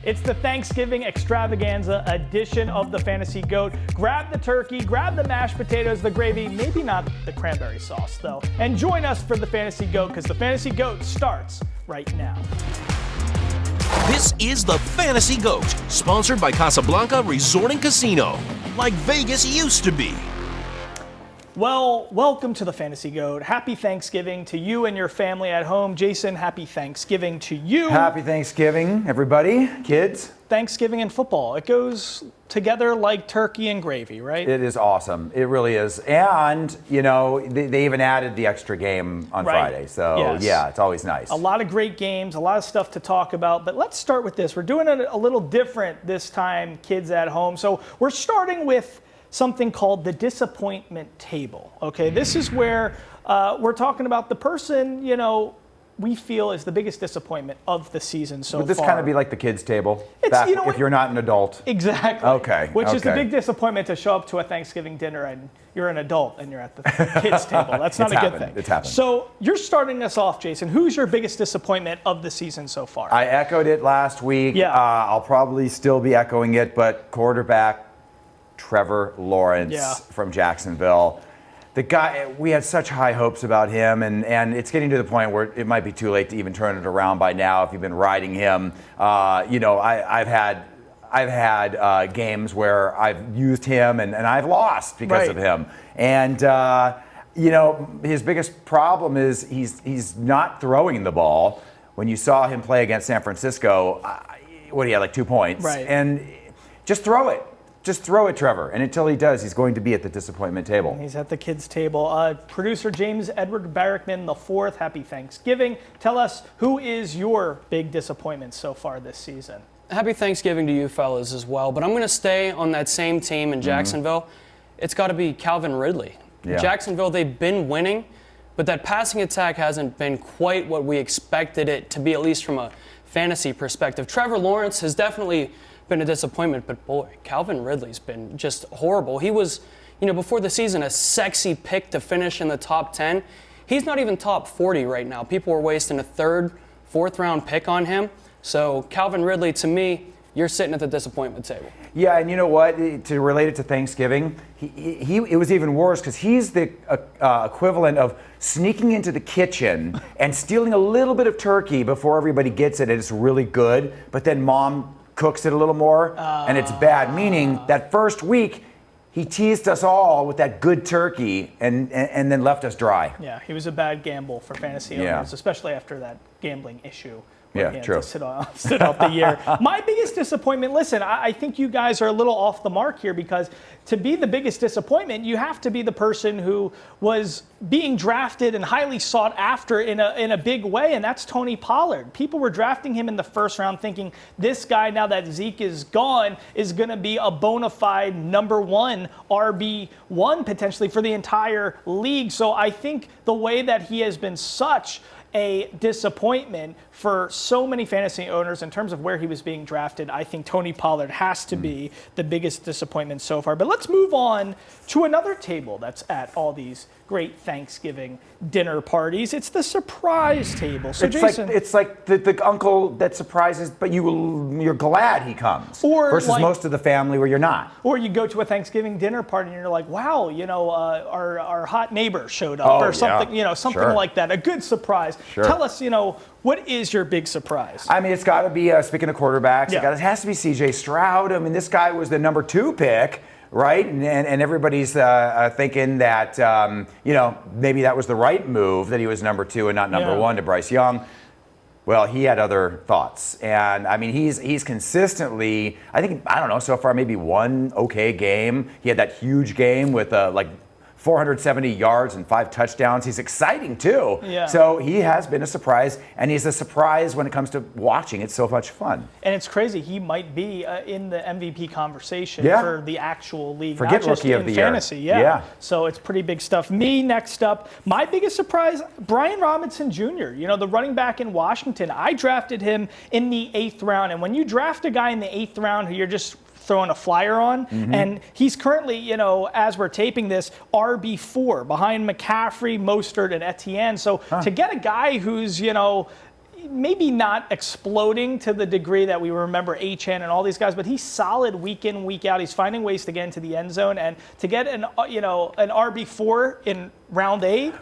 It's the Thanksgiving extravaganza edition of the Fantasy GOAT. Grab the turkey, grab the mashed potatoes, the gravy, maybe not the cranberry sauce though, and join us for the Fantasy GOAT because the Fantasy GOAT starts right now. This is the Fantasy GOAT, sponsored by Casablanca Resort and Casino, like Vegas used to be. Well, welcome to the Fantasy GOAT. Happy Thanksgiving to you and your family at home. Jason, happy Thanksgiving to you. Happy Thanksgiving, everybody, kids. Thanksgiving and football. It goes together like turkey and gravy, right? It is awesome. It really is. And, you know, they even added the extra game on Friday. So, yes. Yeah, it's always nice. A lot of great games, a lot of stuff to talk about. But let's start with this. We're doing it a little different this time, kids at home. So we're starting with something called the disappointment table. Okay, this is where we're talking about the person, you know, we feel is the biggest disappointment of the season so far. Would this kind of be like the kids' table? You know, if you're not an adult? Exactly. Okay. Which is the big disappointment to show up to a Thanksgiving dinner and you're an adult and you're at the kids' table. That's not a good thing. It's happened. So you're starting us off, Jason. Who's your biggest disappointment of the season so far? I echoed it last week. Yeah. I'll probably still be echoing it, but quarterback Trevor Lawrence from Jacksonville. The guy, we had such high hopes about him, and it's getting to the point where it might be too late to even turn it around by now if you've been riding him. You know, I've had games where I've used him and I've lost because of him. And you know, his biggest problem is he's not throwing the ball. When you saw him play against San Francisco, what he had like 2 points, and just throw it. Just throw it, Trevor. And until he does, he's going to be at the disappointment table. He's at the kids' table. Producer James Edward Barrickman IV, happy Thanksgiving. Tell us, who is your big disappointment so far this season? Happy Thanksgiving to you fellas as well. But I'm going to stay on that same team in Jacksonville. It's got to be Calvin Ridley. Yeah. Jacksonville, they've been winning, but that passing attack hasn't been quite what we expected it to be, at least from a fantasy perspective. Trevor Lawrence has definitely been a disappointment, but boy, Calvin Ridley's been just horrible. He was, you know, before the season, a sexy pick to finish in the top 10. He's not even top 40 right now. People were wasting a third, fourth round pick on him. So Calvin Ridley, to me, you're sitting at the disappointment table. Yeah, and you know what? To relate it to Thanksgiving, it was even worse because he's the equivalent of sneaking into the kitchen and stealing a little bit of turkey before everybody gets it, and it's really good, but then mom cooks it a little more, and it's bad. Meaning that first week, he teased us all with that good turkey and then left us dry. Yeah, he was a bad gamble for fantasy owners, especially after that gambling issue. Yeah, true. To sit out the year. My biggest disappointment, listen, I think you guys are a little off the mark here because to be the biggest disappointment, you have to be the person who was being drafted and highly sought after in a big way, and that's Tony Pollard. People were drafting him in the first round thinking this guy, now that Zeke is gone, is going to be a bona fide number one RB1 potentially for the entire league. So I think the way that he has been such a disappointment for so many fantasy owners in terms of where he was being drafted, I think Tony Pollard has to be the biggest disappointment so far. But let's move on to another table that's at all these great Thanksgiving dinner parties. It's the surprise table. So Jason, it's like the uncle that surprises, but you're glad he comes. Or versus like, most of the family where you're not. Or you go to a Thanksgiving dinner party and you're like, wow, you know, our hot neighbor showed up, or something, you know, something like that. A good surprise. Sure. Tell us, you know, what is your big surprise? I mean, it's got to be, speaking of quarterbacks, it has to be C.J. Stroud. I mean, this guy was the number 2 pick, right? And everybody's thinking that, you know, maybe that was the right move, that he was number 2 and not number 1 to Bryce Young. Well, he had other thoughts. And, I mean, he's consistently, I don't know, so far maybe one okay game. He had that huge game with, 470 yards and 5 touchdowns. He's exciting too. Yeah. So he has been a surprise, and he's a surprise when it comes to watching. It's so much fun. And it's crazy. He might be in the MVP conversation for the actual league. Forget not just Rookie in of the fantasy. Year. So it's pretty big stuff. Me, next up, my biggest surprise, Brian Robinson Jr., you know, the running back in Washington. I drafted him in the 8th round. And when you draft a guy in the 8th round who you're just throwing a flyer on, and he's currently, you know, as we're taping this, RB4 behind McCaffrey, Mostert, and Etienne. So to get a guy who's, you know, maybe not exploding to the degree that we remember Achane and all these guys, but he's solid week in, week out. He's finding ways to get into the end zone, and to get an RB4 in round 8,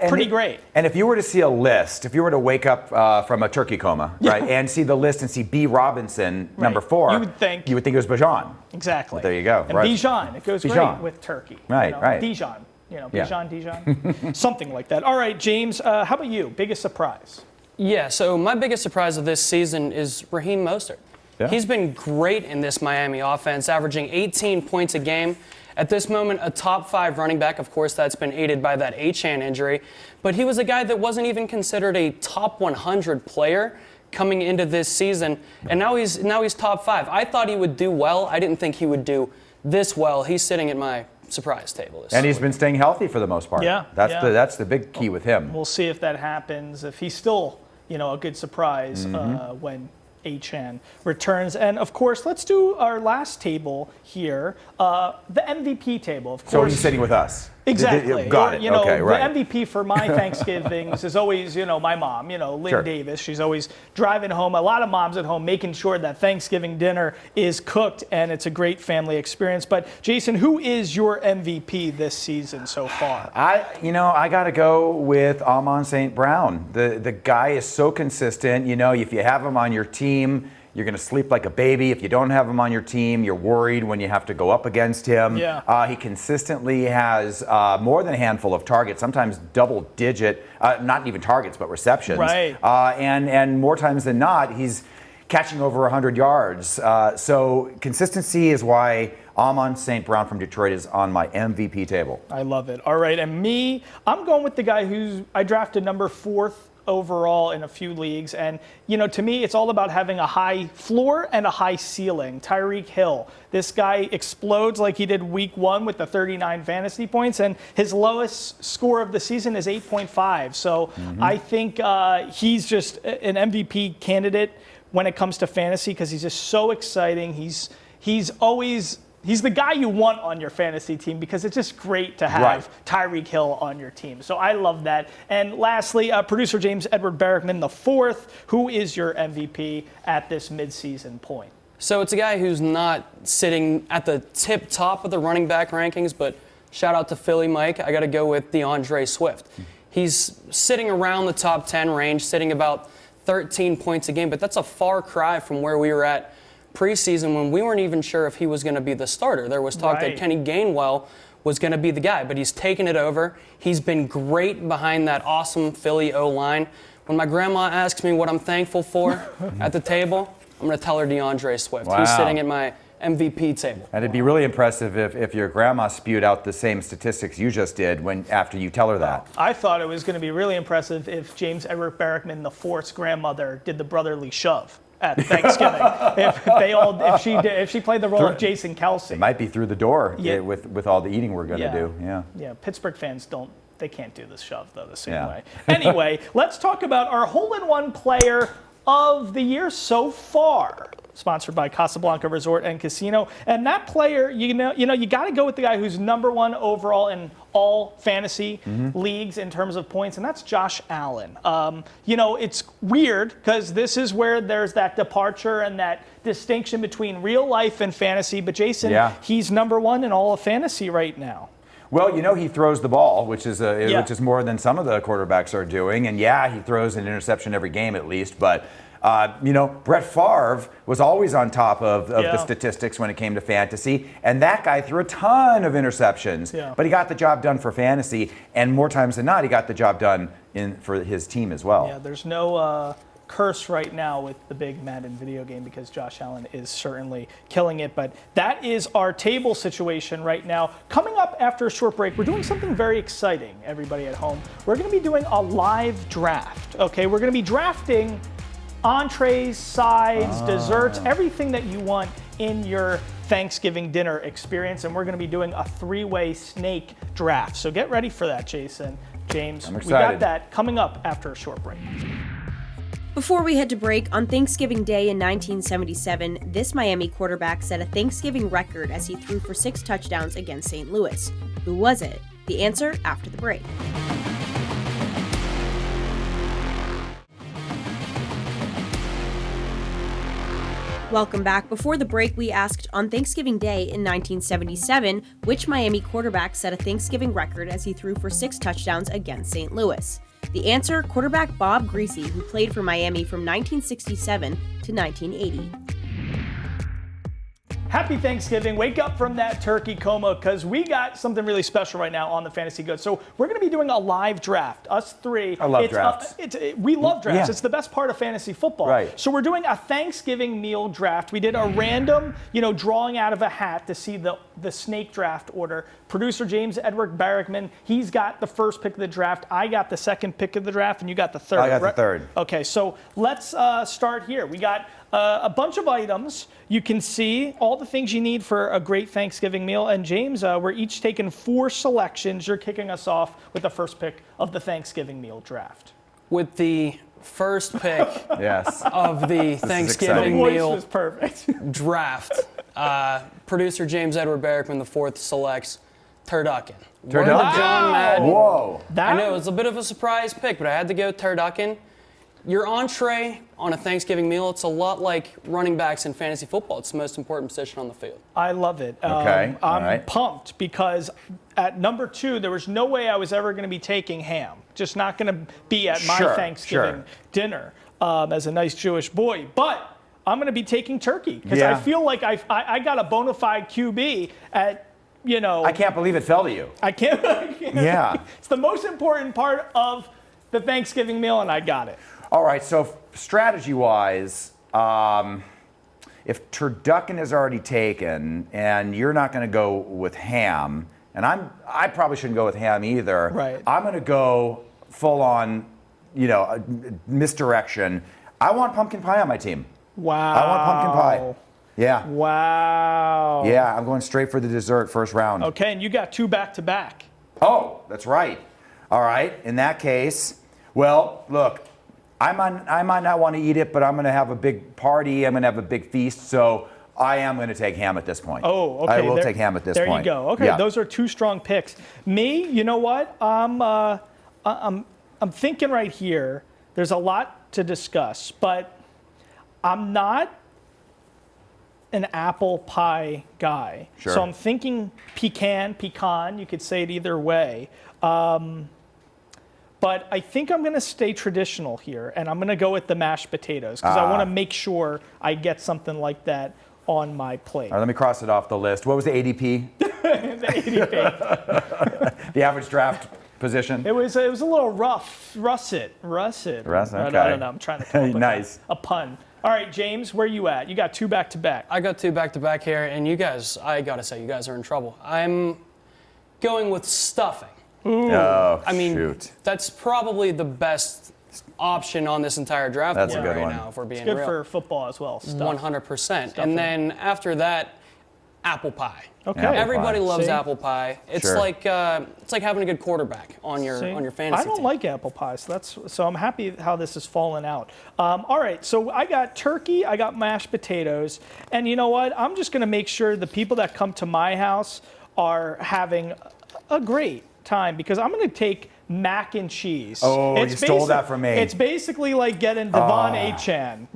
pretty great. And if you were to see a list, if you were to wake up from a turkey coma, right, and see the list and see B. Robinson, number 4, you would think it was Bijan. Exactly. Well, there you go. And right. Bijan, it goes Bijan. great with turkey. Right, right. Bijan. Bijan, something like that. All right, James, how about you? Biggest surprise? Yeah, so my biggest surprise of this season is Raheem Mostert. Yeah. He's been great in this Miami offense, averaging 18 points a game. At this moment, a top 5 running back. Of course, that's been aided by that Achane injury. But he was a guy that wasn't even considered a top 100 player coming into this season, and now he's top 5. I thought he would do well. I didn't think he would do this well. He's sitting at my surprise table. And he's been staying healthy for the most part. Yeah, that's the big key with him. We'll see if that happens. If he's still, a good surprise when Achane returns. And of course, let's do our last table here, the MVP table. Of course. So he's sitting with us. Exactly. Got it. Okay, right. The MVP for my Thanksgivings is always, my mom, Lynn Davis. She's always driving home. A lot of moms at home making sure that Thanksgiving dinner is cooked, and it's a great family experience. But Jason, who is your MVP this season so far? I got to go with Amon St. Brown. The guy is so consistent. If you have him on your team, you're going to sleep like a baby. If you don't have him on your team, you're worried when you have to go up against him. Yeah. He consistently has more than a handful of targets, sometimes double-digit, not even targets, but receptions. Right. And more times than not, he's catching over 100 yards. So consistency is why Amon St. Brown from Detroit is on my MVP table. I love it. All right, and me, I'm going with the guy I drafted number 4th overall in a few leagues. And, to me, it's all about having a high floor and a high ceiling. Tyreek Hill. This guy explodes like he did week 1 with the 39 fantasy points, and his lowest score of the season is 8.5. So I think he's just an MVP candidate when it comes to fantasy because he's just so exciting. He's the guy you want on your fantasy team because it's just great to have Tyreek Hill on your team. So I love that. And lastly, producer James Edward Barrickman IV, who is your MVP at this midseason point? So it's a guy who's not sitting at the tip top of the running back rankings, but shout out to Philly Mike. I got to go with DeAndre Swift. He's sitting around the top 10 range, sitting about 13 points a game, but that's a far cry from where we were at preseason when we weren't even sure if he was going to be the starter. There was talk that Kenny Gainwell was going to be the guy, but he's taken it over. He's been great behind that awesome Philly O-line. When my grandma asks me what I'm thankful for at the table, I'm going to tell her DeAndre Swift. Wow. He's sitting at my MVP table. And it'd be really impressive if your grandma spewed out the same statistics you just did after you tell her that. I thought it was going to be really impressive if James Edward Barrickman IV's grandmother did the brotherly shove at Thanksgiving. if she played the role of Jason Kelsey. It might be through the door with all the eating we're going to do. Yeah, Pittsburgh fans they can't do this shove though the same way. Anyway, let's talk about our hole-in-one player of the year so far. Sponsored by Casablanca Resort and Casino. And that player, you got to go with the guy who's number 1 overall in all fantasy leagues in terms of points, and that's Josh Allen. It's weird because this is where there's that departure and that distinction between real life and fantasy. But Jason, he's number 1 in all of fantasy right now. Well, he throws the ball, which is more than some of the quarterbacks are doing. And he throws an interception every game at least. But, Brett Favre was always on top of the statistics when it came to fantasy. And that guy threw a ton of interceptions. Yeah. But he got the job done for fantasy. And more times than not, he got the job done for his team as well. Yeah, there's no curse right now with the big Madden video game because Josh Allen is certainly killing it. But that is our table situation right now. Coming up after a short break, we're doing something very exciting, everybody at home. We're going to be doing a live draft. Okay, we're going to be drafting entrees, sides, desserts, everything that you want in your Thanksgiving dinner experience. And we're going to be doing a 3-way snake draft. So get ready for that, Jason. James, I'm excited. We got that coming up after a short break. Before we head to break, on Thanksgiving Day in 1977, this Miami quarterback set a Thanksgiving record as he threw for 6 touchdowns against St. Louis. Who was it? The answer after the break. Welcome back. Before the break, we asked on Thanksgiving Day in 1977, which Miami quarterback set a Thanksgiving record as he threw for 6 touchdowns against St. Louis? The answer, quarterback Bob Greasy, who played for Miami from 1967 to 1980. Happy Thanksgiving. Wake up from that turkey coma because we got something really special right now on the Fantasy G.O.A.T. So we're going to be doing a live draft, us three. I love drafts. We love drafts. Yeah. It's the best part of fantasy football. Right. So we're doing a Thanksgiving meal draft. We did a random, drawing out of a hat to see the snake draft order. Producer James Edward Barrickman, he's got the first pick of the draft. I got the second pick of the draft, and you got the third. I got the third. Okay, so let's start here. We got a bunch of items. You can see all the things you need for a great Thanksgiving meal. And James, we're each taking 4 selections. You're kicking us off with the first pick of the Thanksgiving meal draft. With the first pick Yes. of the The Thanksgiving voice meal was perfect. draft, producer James Edward Barrickman IV selects turducken. Turducken? Word of John Madden. Whoa. I know, it was a bit of a surprise pick, but I had to go turducken. Your entree on a Thanksgiving meal, it's a lot like running backs in fantasy football. It's the most important position on the field. I love it. Okay, all I'm right. pumped because at number 2, there was no way I was ever going to be taking ham. Just not going to be at my Sure, Thanksgiving sure. dinner as a nice Jewish boy. But I'm going to be taking turkey because Yeah. I feel like I got a bona fide QB at, I can't believe it fell to you. I can't. Yeah. It's the most important part of the Thanksgiving meal, and I got it. All right, so strategy-wise, if turducken is already taken and you're not going to go with ham, and I probably shouldn't go with ham either. Right. I'm going to go full on, misdirection. I want pumpkin pie on my team. Wow. I want pumpkin pie. Yeah. Wow. Yeah, I'm going straight for the dessert first round. Okay, and you got 2 back-to-back. Oh, that's right. All right, in that case, well, look, I might not want to eat it, but I'm going to have a big party. I'm going to have a big feast, so I am going to take ham at this point. Oh, okay. I will take ham at this point. There you go. Okay, Yeah. those are 2 strong picks. Me, you know what? I'm thinking right here. There's a lot to discuss, but I'm not an apple pie guy. Sure. So I'm thinking pecan. You could say it either way. But I think I'm going to stay traditional here, and I'm going to go with the mashed potatoes because I want to make sure I get something like that on my plate. All right, let me cross it off the list. What was the ADP? The ADP. The average draft position? It was a little rough. Russet. Okay. I don't know. I'm trying to come up with Nice. a pun. All right, James, where you at? You got 2 back-to-back. I got 2 back-to-back here, and you guys, I gotta say, you guys are in trouble. I'm going with stuffing. Oh, I mean, shoot. that's probably the best option on this entire draft That's a board good right one. now, if we're being Good real. for football as well. Stuff. 100%. And then after that, apple pie. Okay. Apple Everybody pie. loves See? apple pie. It's Sure. like having a good quarterback on your See? fantasy I don't team. like apple pie, so I'm happy how this has fallen out. All right, so I got turkey, I got mashed potatoes, and you know what? I'm just going to make sure the people that come to my house are having a great time because I'm going to take mac and cheese. Oh, you stole that from me. It's basically like getting Devon Achan,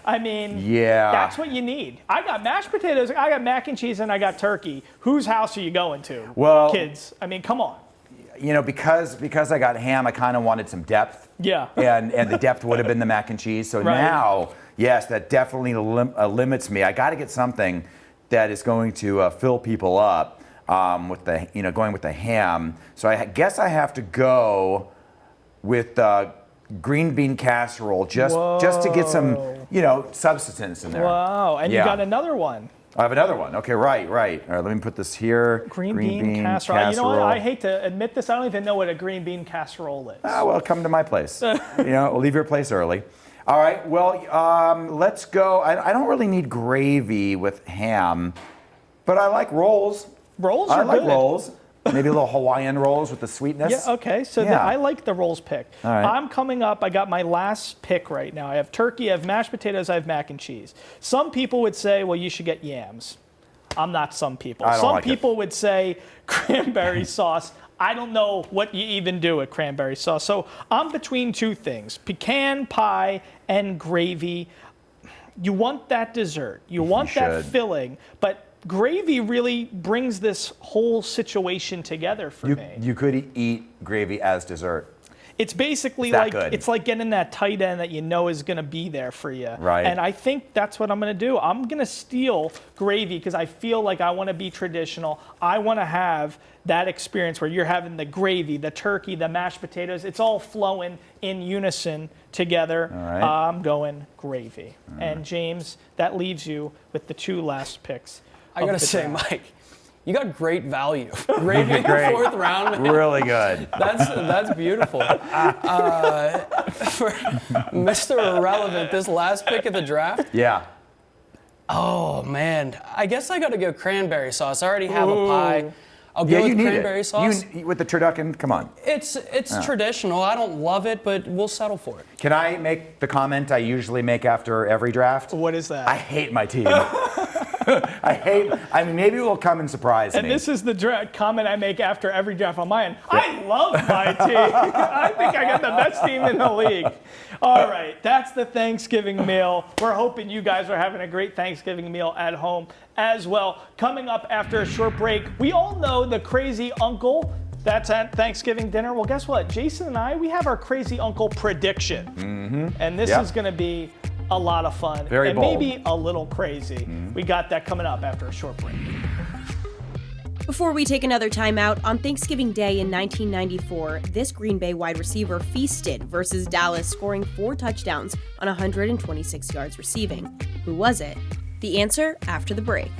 I mean, Yeah. that's what you need. I got mashed potatoes, I got mac and cheese, and I got turkey. Whose house are you going to? Well- kids, I mean, come on. Because I got ham, I kind of wanted some depth. Yeah. And the depth would have been the mac and cheese. So Right. now, yes, that definitely limits me. I got to get something that is going to fill people up with the going with the ham. So I guess I have to go with green bean casserole just to get some substance in there. Wow, and Yeah. you got another one. I have another one. Okay, right. All right, let me put this here. Green bean casserole. You know what? I hate to admit this. I don't even know what a green bean casserole is. Well, come to my place. We'll leave your place early. All right. Well, let's go. I don't really need gravy with ham, but I like rolls. Rolls I are like good. rolls. Maybe a little Hawaiian rolls with the sweetness. Yeah, okay. So Yeah. I like the rolls pick. All right. I'm coming up. I got my last pick right now. I have turkey, I have mashed potatoes, I have mac and cheese. Some people would say, well, you should get yams. I'm not some people. I don't Some like it. people would say cranberry sauce. I don't know what you even do with cranberry sauce. So I'm between 2 things, pecan pie and gravy. You want that dessert. You want that filling, but gravy really brings this whole situation together for me. You could eat gravy as dessert. It's basically it's like getting that tight end that you know is going to be there for you. Right. And I think that's what I'm going to do. I'm going to steal gravy because I feel like I want to be traditional. I want to have that experience where you're having the gravy, the turkey, the mashed potatoes. It's all flowing in unison together. All right. I'm going gravy. And James, that leaves you with the 2 last picks. I gotta say, Mike, you got great value. Gravy in the 4th round. Man. Really good. That's beautiful. For Mr. Irrelevant, this last pick of the draft. Yeah. Oh man, I guess I gotta go cranberry sauce. I already have a pie. I'll go with cranberry sauce. With the turducken, come on. It's traditional. I don't love it, but we'll settle for it. Can I make the comment I usually make after every draft? What is that? I hate my team. Maybe it will come and surprise me. And this is the comment I make after every draft on my end. I love my team. I think I got the best team in the league. All right, that's the Thanksgiving meal. We're hoping you guys are having a great Thanksgiving meal at home as well. Coming up after a short break, we all know the crazy uncle that's at Thanksgiving dinner. Well, guess what? Jason and I, we have our crazy uncle prediction. Mm-hmm. And this is going to be a lot of fun. Very and bold. Maybe a little crazy. Mm-hmm. We got that coming up after a short break. Before we take another timeout, on Thanksgiving Day in 1994, this Green Bay wide receiver feasted versus Dallas, scoring 4 touchdowns on 126 yards receiving. Who was it? The answer after the break.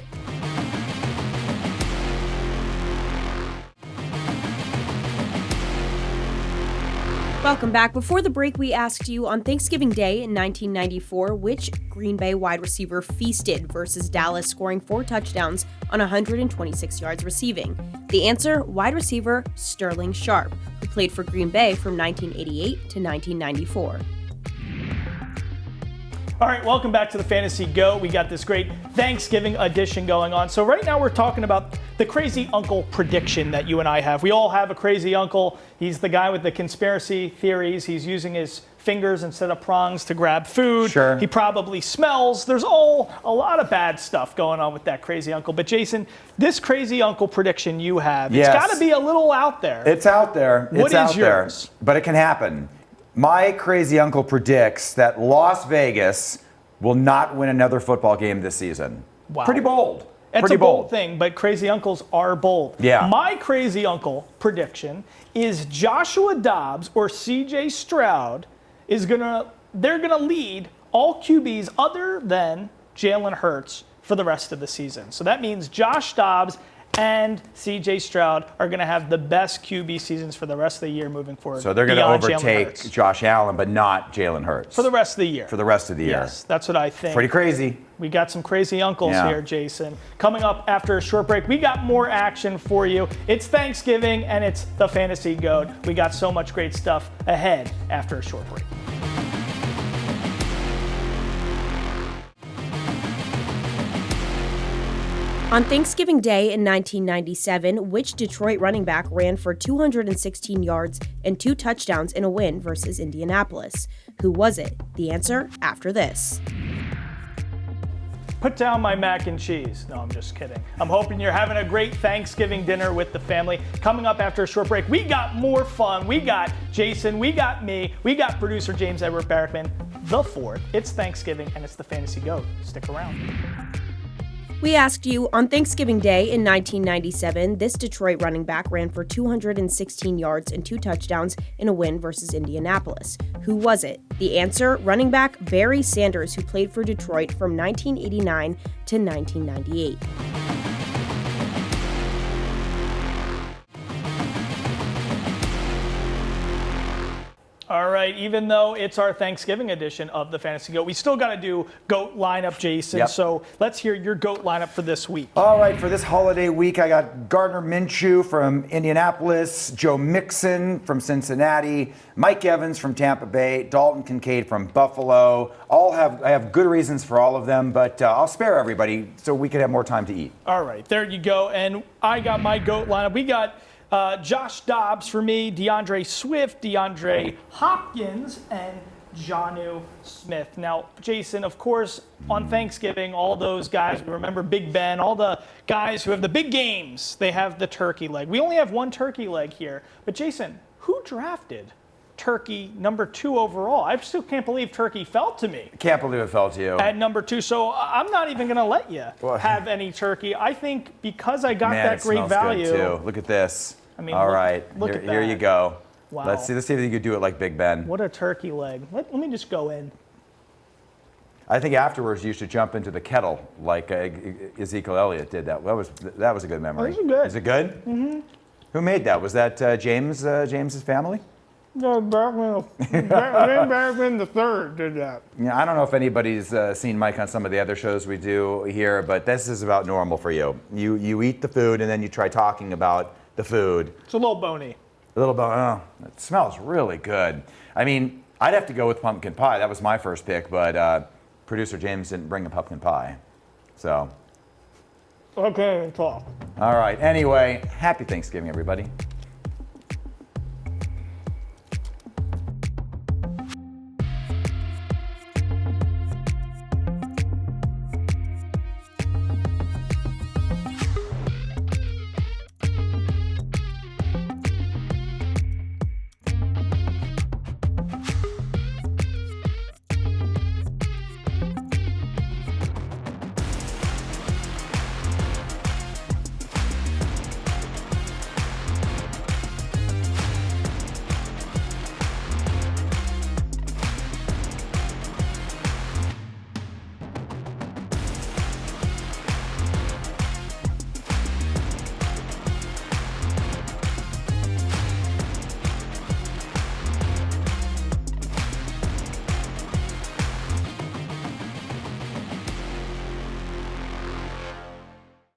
Welcome back. Before the break, we asked you on Thanksgiving Day in 1994, which Green Bay wide receiver feasted versus Dallas, scoring 4 touchdowns on 126 yards receiving. The answer, wide receiver Sterling Sharp, who played for Green Bay from 1988 to 1994. All right, welcome back to the Fantasy Go. We got this great Thanksgiving edition going on. So right now we're talking about the crazy uncle prediction that you and I have. We all have a crazy uncle. He's the guy with the conspiracy theories. He's using his fingers instead of prongs to grab food. Sure. He probably smells. There's a lot of bad stuff going on with that crazy uncle. But Jason, this crazy uncle prediction you have, it's got to be a little out there. It's out there. What is yours? But it can happen. My crazy uncle predicts that Las Vegas will not win another football game this season. Wow. Pretty bold. It's a bold thing, but crazy uncles are bold. Yeah. My crazy uncle prediction is Joshua Dobbs or C.J. Stroud they're gonna lead all QBs other than Jalen Hurts for the rest of the season. So that means Josh Dobbs and C.J. Stroud are going to have the best QB seasons for the rest of the year moving forward. So they're going to overtake Josh Allen, but not Jalen Hurts. For the rest of the year. For the rest of the year. Yes, that's what I think. Pretty crazy. We got some crazy uncles here, Jason. Coming up after a short break, we got more action for you. It's Thanksgiving, and it's the Fantasy Goat. We got so much great stuff ahead after a short break. On Thanksgiving Day in 1997, which Detroit running back ran for 216 yards and 2 touchdowns in a win versus Indianapolis? Who was it? The answer after this. Put down my mac and cheese. No, I'm just kidding. I'm hoping you're having a great Thanksgiving dinner with the family. Coming up after a short break, we got more fun. We got Jason, we got me, we got producer James Edward Barrickman, the fourth. It's Thanksgiving and it's the Fantasy Goat. Stick around. We asked you, on Thanksgiving Day in 1997, this Detroit running back ran for 216 yards and 2 touchdowns in a win versus Indianapolis. Who was it? The answer, running back Barry Sanders, who played for Detroit from 1989 to 1998. All right, even though it's our Thanksgiving edition of the Fantasy Goat, we still got to do GOAT lineup, Jason. Yep. So let's hear your GOAT lineup for this week. All right, for this holiday week, I got Gardner Minshew from Indianapolis, Joe Mixon from Cincinnati, Mike Evans from Tampa Bay, Dalton Kincaid from Buffalo. I have good reasons for all of them, but I'll spare everybody so we can have more time to eat. All right, there you go. And I got my GOAT lineup. We got Josh Dobbs for me, DeAndre Swift, DeAndre Hopkins, and Jonnu Smith. Now, Jason, of course, on Thanksgiving, all those guys, we remember Big Ben, all the guys who have the big games, they have the turkey leg. We only have one turkey leg here. But Jason, who drafted Turkey number 2 overall? I still can't believe Turkey fell to me. Can't believe it fell to you. At number 2. So I'm not even going to let you have any turkey. I think because I got that great value. Good too. Look at this. I mean, all right, look at that. Here you go. Wow. Let's see if you can do it like Big Ben. What a turkey leg. Let me just go in. I think afterwards you should jump into the kettle like Ezekiel Elliott did. That was a good memory. Those are good. Is it good? Mm-hmm. Who made that? Was that James's family? No, Bergman the third did that. Yeah, I don't know if anybody's seen Mike on some of the other shows we do here, but this is about normal for you. You eat the food and then you try talking about the food. It's a little bony. A little bone. Oh, it smells really good. I mean, I'd have to go with pumpkin pie. That was my first pick, but producer James didn't bring a pumpkin pie. So. Okay, talk. All right. Anyway, happy Thanksgiving, everybody.